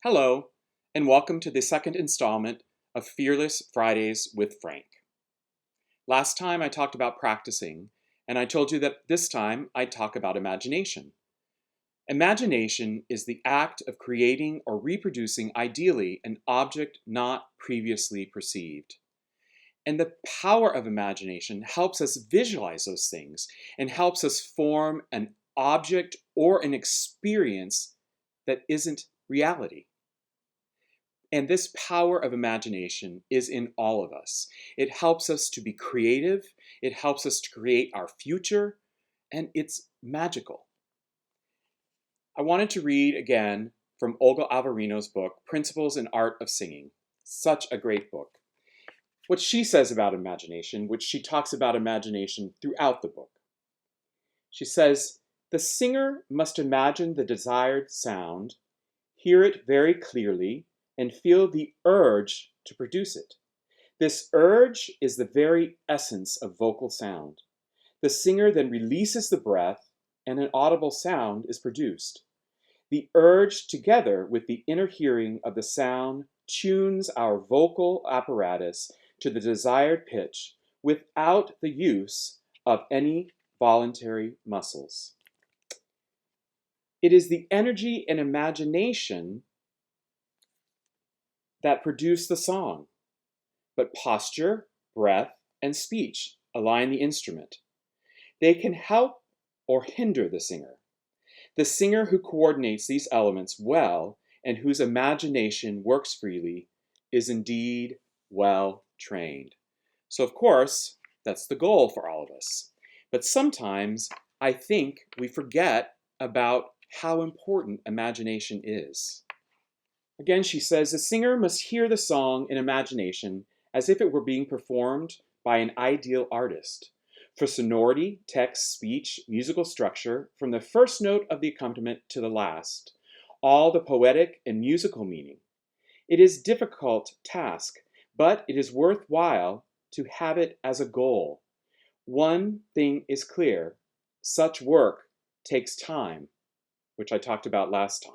Hello, and welcome to the second installment of Fearless Fridays with Frank. Last time I talked about practicing, and I told you that this time I'd talk about imagination. Imagination is the act of creating or reproducing ideally an object not previously perceived. And the power of imagination helps us visualize those things and helps us form an object or an experience that isn't reality. And this power of imagination is in all of us. It helps us to be creative, it helps us to create our future, and it's magical. I wanted to read again from Olga Averino's book, Principles in Art of Singing. Such a great book. What she says about imagination, which she talks about imagination throughout the book. She says, the singer must imagine the desired sound, hear it very clearly, and feel the urge to produce it. This urge is the very essence of vocal sound. The singer then releases the breath, and an audible sound is produced. The urge, together with the inner hearing of the sound, tunes our vocal apparatus to the desired pitch without the use of any voluntary muscles. It is the energy and imagination that produce the song, but posture, breath, and speech align the instrument. They can help or hinder the singer. The singer who coordinates these elements well and whose imagination works freely is indeed well trained. So of course, that's the goal for all of us. But sometimes I think we forget about how important imagination is. Again, she says, the singer must hear the song in imagination as if it were being performed by an ideal artist. For sonority, text, speech, musical structure, from the first note of the accompaniment to the last, all the poetic and musical meaning. It is a difficult task, but it is worthwhile to have it as a goal. One thing is clear, such work takes time, which I talked about last time.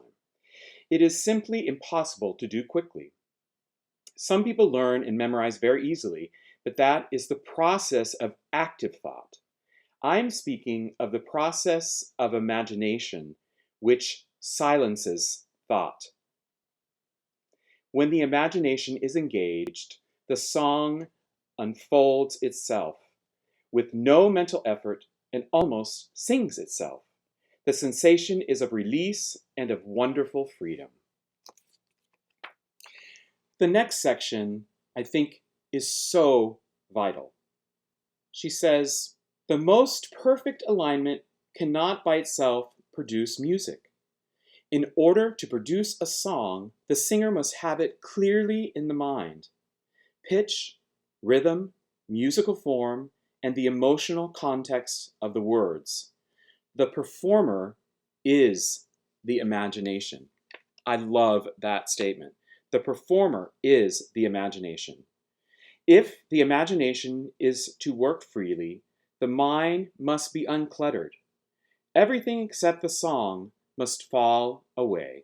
It is simply impossible to do quickly. Some people learn and memorize very easily, but that is the process of active thought. I'm speaking of the process of imagination, which silences thought. When the imagination is engaged, the song unfolds itself with no mental effort and almost sings itself. The sensation is of release and of wonderful freedom. The next section, I think, is so vital. She says, the most perfect alignment cannot by itself produce music. In order to produce a song, the singer must have it clearly in the mind. Pitch, rhythm, musical form, and the emotional context of the words. The performer is the imagination. I love that statement. The performer is the imagination. If the imagination is to work freely, the mind must be uncluttered. Everything except the song must fall away.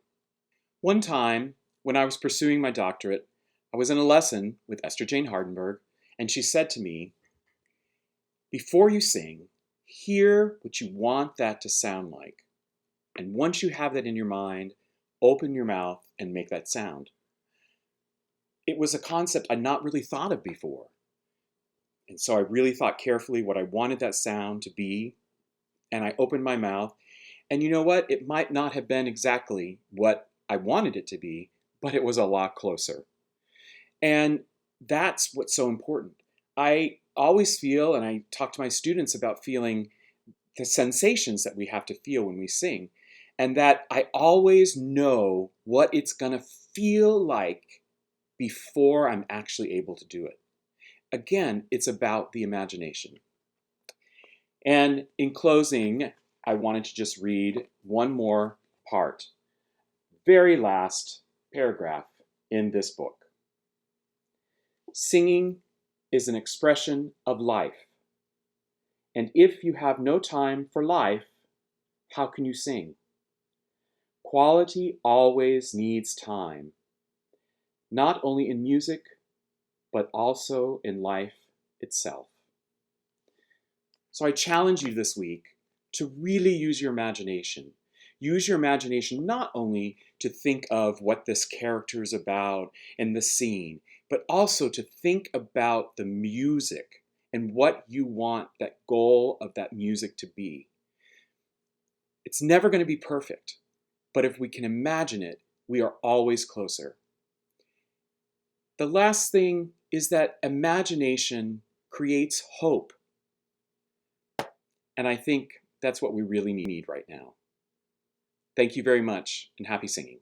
One time, when I was pursuing my doctorate, I was in a lesson with Esther Jane Hardenberg, and she said to me, before you sing, hear what you want that to sound like. And once you have that in your mind, open your mouth and make that sound. It was a concept I'd not really thought of before. And so I really thought carefully what I wanted that sound to be. And I opened my mouth. And you know what? It might not have been exactly what I wanted it to be, but it was a lot closer. And that's what's so important. I always feel, and I talk to my students about feeling the sensations that we have to feel when we sing, and that I always know what it's going to feel like before I'm actually able to do it. Again, it's about the imagination. And in closing, I wanted to just read one more part, very last paragraph in this book. Singing is an expression of life. And if you have no time for life, how can you sing? Quality always needs time, not only in music, but also in life itself. So I challenge you this week to really use your imagination. Use your imagination not only to think of what this character is about and the scene, but also to think about the music and what you want that goal of that music to be. It's never going to be perfect, but if we can imagine it, we are always closer. The last thing is that imagination creates hope. And I think that's what we really need right now. Thank you very much, and happy singing.